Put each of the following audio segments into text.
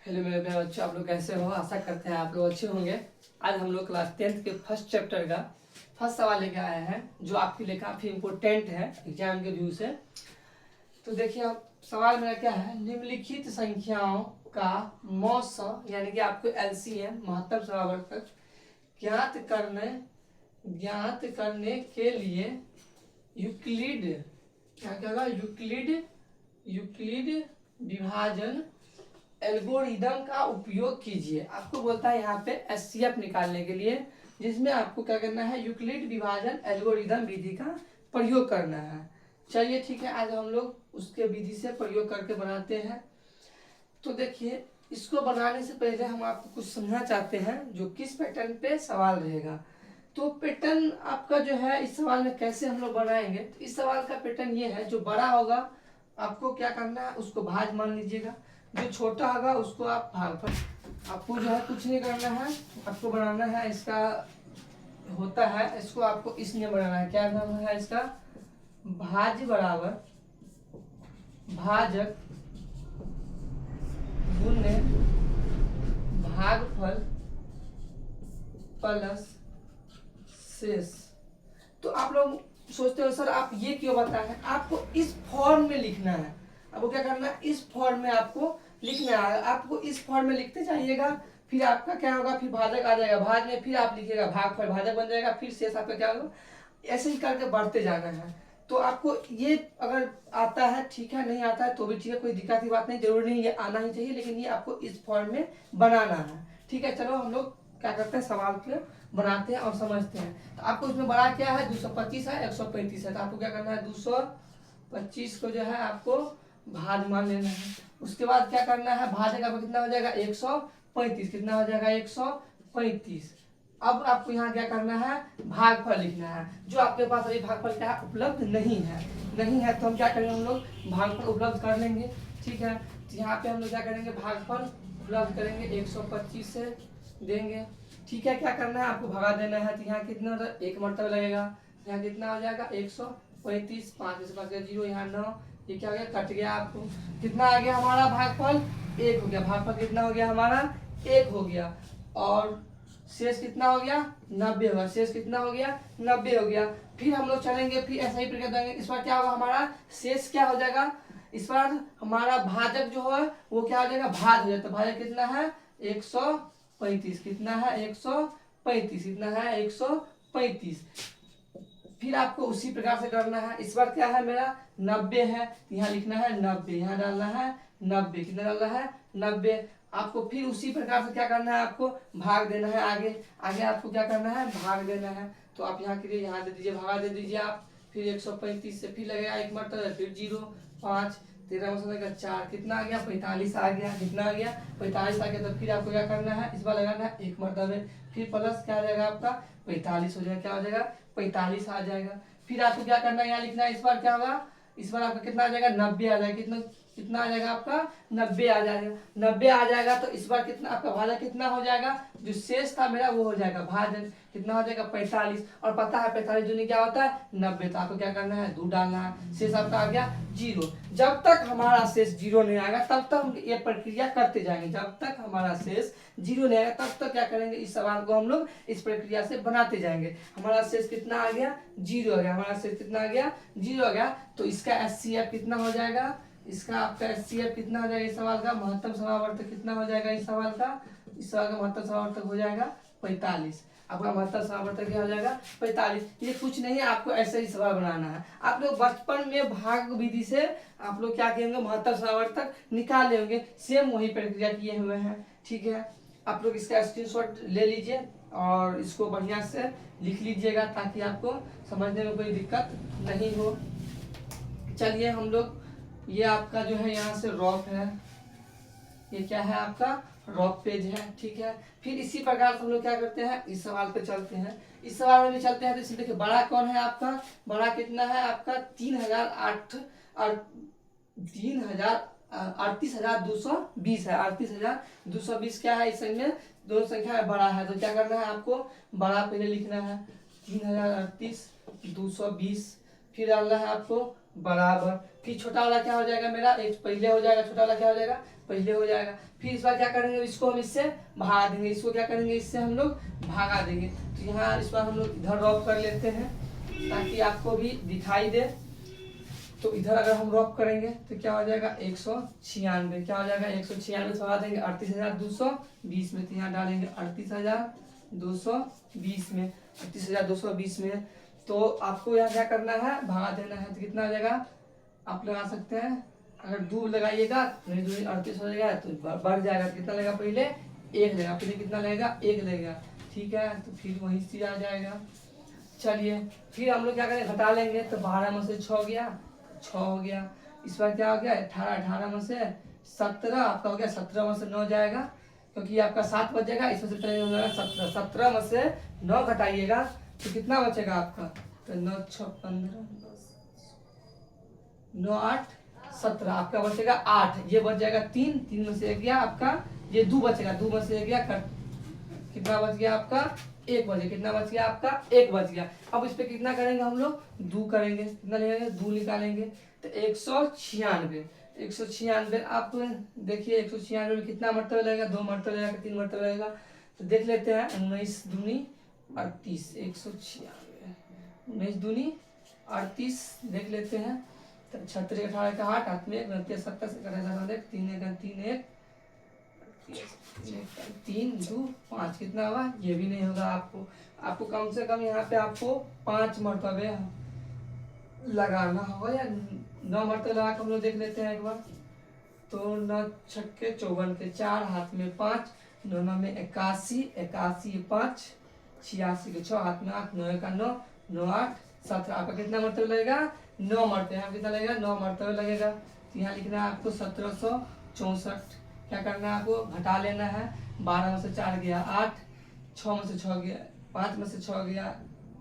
Hello मेरे प्यारे बच्चों, आप लोग कैसे हो? आशा करते हैं आप लोग अच्छे होंगे। आज हम लोग क्लास 10th के फर्स्ट चैप्टर का फर्स्ट सवाल लेके आए हैं, जो आपके लिए काफ़ी इम्पोर्टेंट है एग्जाम के व्यू से। तो देखिए, अब सवाल मेरा क्या है, निम्नलिखित संख्याओं का मौसा यानी कि आपको एलसीएम महत्तम समावर्तक ज्ञात करने के लिए यूक्लिड क्या होगा, यूक्लिड विभाजन एल्गोरिदम का उपयोग कीजिए। आपको बोलता है यहाँ पे एचसीएफ निकालने के लिए, जिसमें आपको क्या करना है, यूक्लिड विभाजन एल्गोरिदम विधि का प्रयोग करना है। चलिए ठीक है, आज हम लोग उसके विधि से प्रयोग करके बनाते हैं। तो देखिए, इसको बनाने से पहले हम आपको कुछ समझना चाहते हैं, जो किस पैटर्न पे सवाल रहेगा। तो पैटर्न आपका जो है, इस सवाल में कैसे हम लोग बनाएंगे, तो इस सवाल का पैटर्न ये है, जो बड़ा होगा आपको क्या करना है, उसको भाज मान लीजिएगा, जो छोटा होगा उसको आप भागफल। आपको जो है कुछ नहीं करना है, आपको बनाना है इसका होता है, इसको आपको इसलिए बनाना है, क्या नाम है इसका, भाज्य बराबर भाजक गुणे भागफल प्लस शेष। तो आप लोग सोचते हो सर आप ये क्यों बताए हैं, आपको इस फॉर्म में लिखना है। आपको क्या करना है, इस फॉर्म में आपको लिखना है। आपको इस फॉर्म में लिखते जाइएगा, फिर आपका क्या होगा, फिर भाजक आ जाएगा, भाज में फिर आप लिखिएगा भागफल, भाजक बन जाएगा, फिर शेष आपका क्या होगा, ऐसे ही करके बढ़ते जाना है। तो आपको ये अगर आता है ठीक है, नहीं आता है तो भी ठीक है, कोई दिक्कत की बात नहीं, जरूरी नहीं ये आना ही चाहिए, लेकिन ये आपको इस फॉर्म में बनाना है। ठीक है, चलो हम लोग क्या करते हैं, सवाल पे बनाते हैं और समझते हैं। तो आपको इसमें बड़ा क्या है, 225 है, 135 है, तो आपको क्या करना है, 225 को जो है आपको भाज मान लेना है। उसके बाद क्या करना है, भाजक आपका कितना हो जाएगा, 135, कितना हो जाएगा, 135। अब आपको यहाँ क्या करना है, भागफल लिखना है, जो आपके पास अभी भागफल क्या है, उपलब्ध नहीं है तो हम क्या करेंगे, हम लोग भागफल उपलब्ध कर लेंगे। ठीक है, तो यहाँ पे हम लोग क्या करेंगे, भागफल उपलब्ध करेंगे, 125 से देंगे। ठीक है, क्या करना है, आपको भगा देना है, तो यहाँ कितना एक मरतबा लगेगा, यहाँ कितना हो जाएगा, 135, 5 से बच गया 0, यहाँ 9, ये क्या हो गया, कट गया। आपको कितना आ गया हमारा भागफल, 1 हो गया। भागफल कितना हो गया हमारा, 1 हो गया। और शेष कितना हो गया, 90 होगा। शेष कितना हो गया, 90 हो गया। फिर हम लोग चलेंगे, फिर ऐसा ही प्रक्रिया देंगे। इस बार क्या होगा, हमारा शेष क्या हो जाएगा, इस बार हमारा भाजक जो है वो क्या हो जाएगा, भाज हो जाता है। भाजक कितना है, 135, कितना है, 135, कितना है, 135। फिर आपको उसी प्रकार से करना है। इस बार क्या है मेरा, 90 है, यहाँ लिखना है 90, यहाँ डालना है 90, कितना डालना है, 90। आपको फिर उसी प्रकार से क्या करना है, आपको भाग देना है। आगे आगे आपको क्या करना है, भाग देना है। तो आप यहाँ के लिए यहाँ दे दीजिए, भागा दे दीजिए आप। फिर 135 से फिर लगेगा एक मरतबा, फिर 0, 5, 13 में 4, कितना आ गया, 45 आ गया। कितना आ गया, 45 आ गया। तो फिर आपको क्या करना है, इस बार लगाना है एक मरतबे, फिर प्लस क्या आ जाएगा आपका, 45 हो जाएगा, क्या हो जाएगा, 45 आ जाएगा। फिर आपको क्या करना है, यहाँ लिखना है। इस बार क्या होगा, इस बार आपका कितना आ जाएगा, 90 आ जाएगा। कितना कितना आ जाएगा आपका, 90 आ जाएगा। 90 आ जाएगा तो इस बार कितना आपका भाजक कितना हो जाएगा, जो शेष था मेरा वो हो जाएगा भाजन, कितना हो जाएगा, 45। और पता है 45 दूनी क्या होता है, 90। तो आपको क्या करना है, 2 डालना है। शेष आपका आ गया 0। जब तक हमारा शेष 0 नहीं आएगा तब तक हम ये प्रक्रिया करते जाएंगे। जब तक हमारा शेष 0 नहीं आएगा तब तक क्या करेंगे, इस सवाल को हम लोग इस प्रक्रिया से बनाते जाएंगे। हमारा शेष कितना आ गया, 0 आ गया। हमारा शेष कितना आ गया, 0 आ गया। तो इसका एचसीएफ कितना हो जाएगा, इसका आपका एचसीएफ कितना हो जाएगा, इस सवाल का महत्तम समावर्तक कितना हो जाएगा, इस सवाल का महत्तम समावर्तक हो जाएगा 45। आपका महत्तम समावर्तक क्या हो जाएगा, 45। ये कुछ नहीं है, आपको ऐसे ही सवाल बनाना है। आप लोग बचपन में भाग विधि से आप लोग क्या कहेंगे, महत्तम समावर्तक निकाले होंगे, सेम वही प्रक्रिया किए हुए हैं। ठीक है, आप लोग इसका स्क्रीनशॉट ले लीजिए और इसको बढ़िया से लिख लीजिएगा, ताकि आपको समझने में कोई दिक्कत नहीं हो। चलिए हम लोग, ये आपका जो है यहाँ से रॉफ है, ये क्या है आपका रॉफ पेज है। ठीक है, फिर इसी प्रकार से हम लोग क्या करते हैं, इस सवाल पे चलते हैं। इस सवाल में भी चलते हैं। तो इसमें देखिए, बड़ा कौन है आपका, बड़ा कितना है आपका, 3008 और 38,220 है। 38,220 क्या है, इसमें दो संख्या है, बड़ा है। तो क्या करना है, आपको बड़ा पहले लिखना है, 3038,220, फिर डालना है आपको बराबर। फिर छोटा वाला क्या हो जाएगा मेरा, एक पहले हो जाएगा, छोटा वाला क्या हो जाएगा, पहले हो जाएगा। फिर इस बार क्या करेंगे, इसको हम इससे भगा देंगे, इसको क्या करेंगे, इससे हम लोग भागा देंगे। तो यहाँ इस बार हम लोग इधर रॉप कर लेते हैं ताकि आपको भी दिखाई दे। तो इधर अगर हम रॉप करेंगे तो क्या हो जाएगा, 196, क्या हो जाएगा 196 से भगा देंगे 38,220 में, तो यहाँ डालेंगे 38,220 में, 38,220 में। तो आपको यहाँ क्या करना है, भगा देना है। तो कितना आ जाएगा, आप लगा सकते हैं, अगर 2 लगाइएगा नहीं 2 38 हो जाएगा, तो बढ़ जाएगा। कितना लगेगा, पहले 1 लगेगा, फिर कितना लगेगा, 1 लगेगा, ठीक है। तो फिर वही चीज आ जाएगा। चलिए फिर हम लोग क्या करें, घटा लेंगे। तो 12 में से 6 गया, 6 हो गया। इस बार क्या हो गया, 18, 18 में से 17 आपका हो गया, 17 में से 9 जाएगा क्योंकि आपका 7 बचेगा, इसमें से पहले हो जाएगा 17, 17 में से 9 घटाइएगा तो कितना बचेगा आपका, तो 9 6 15 9 8 17 आपका बचेगा 8, ये बच जाएगा 3, 3 में से 1 गया आपका, ये 2 बचेगा, 2 में से 1 गया, कितना बच गया आपका, 1 बच गया, कितना बच गया आपका, 1 बच गया। अब इस पे कितना करेंगे हम लोग, 2 करेंगे, कितना लेंगे, 2 निकालेंगे। तो 196, 196 आप देखिए 196 में कितना मरतबा लगेगा, 2 मरतबा लगेगा, 3 मरतबा लगेगा। तो देख लेते हैं, 19 दूनी 38, 196, 19 दूनी 38 देख लेते हैं। तो 36 18 का 8 हाथ में 29 70 से 3 1 3 1 3 2 5 कितना होगा, ये भी नहीं होगा। आपको कम से कम यहाँ पे आपको 5 मरतबे लगाना होगा या 9 मरतबे लगा के हम लोग देख लेते हैं एक बार। तो 9 छक्के 54 के 4 हाथ में 5, 9 9 में 81, 81 5 86 के 6 हाथ में 8, 9 का 9 9 8 17 आपका कितना मरतबे लगेगा, 9 मरतबे। यहाँ कितना लगेगा, 9 मरतबे लगेगा। तो यहाँ लिखना है आपको 1764। क्या करना है, आपको घटा लेना है। 12 में से 4 गया 8, 6 में से 6 गया 5 में से 6 गया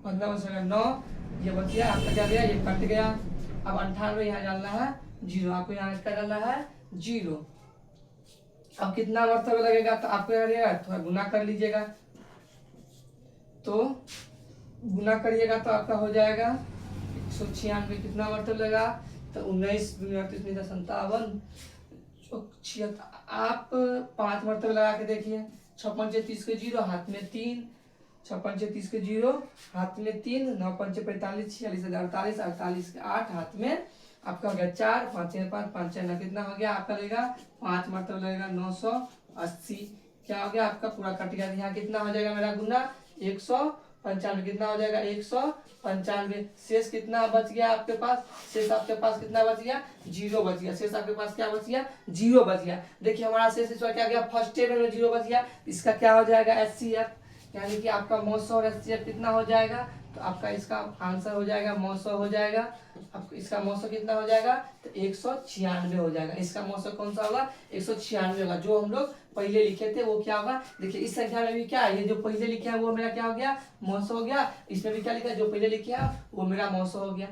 15 में से 9, ये बच गया आपका, क्या गया, ये कट गया। अब 98 यहाँ डालना है 0, आपको यहाँ क्या डालना है 0। अब कितना मरतबा लगेगा, तो आपको यहाँ लगेगा, थोड़ा गुना कर लीजिएगा। तो गुना करिएगा तो आपका हो जाएगा 196, कितना मरतबा लगा, तो 19 दूनी 38 57 76। आप 5 मरतबे लगा के देखिए। 56 30 के 0 हाथ में 3, 56 30 के 0 हाथ में 3, 9 5 45 46 48 48 के 8 हाथ में आपका हो गया 4, 5 5 5 9 कितना हो गया आपका लगेगा, 5 मरतबे लगेगा 980। क्या हो गया आपका, पूरा कट गया। यहाँ कितना हो जाएगा मेरा गुना, 195, कितना हो जाएगा 195। शेष कितना बच गया आपके पास, शेष आपके पास कितना बच गया, 0 बच गया। शेष आपके पास क्या बच गया, 0 बच गया। देखिए हमारा शेष इस बार क्या गया, फर्स्ट टेबल में 0 बच गया। इसका क्या हो जाएगा, HCF, यानी कि आपका 900 और HCF कितना हो जाएगा, तो आपका इसका आंसर हो जाएगा 900 हो जाएगा। आपको इसका 900 कितना हो जाएगा, तो 196 हो जाएगा। इसका 900 कौन सा होगा, 196 होगा। जो हम लोग पहले लिखे थे वो क्या होगा, देखिए इस संख्या में भी क्या है, ये जो पहले लिखे हैं वो मेरा क्या हो गया, 900 हो गया। इसमें भी क्या लिखा है, जो पहले लिखे हैं वो मेरा 900 हो गया।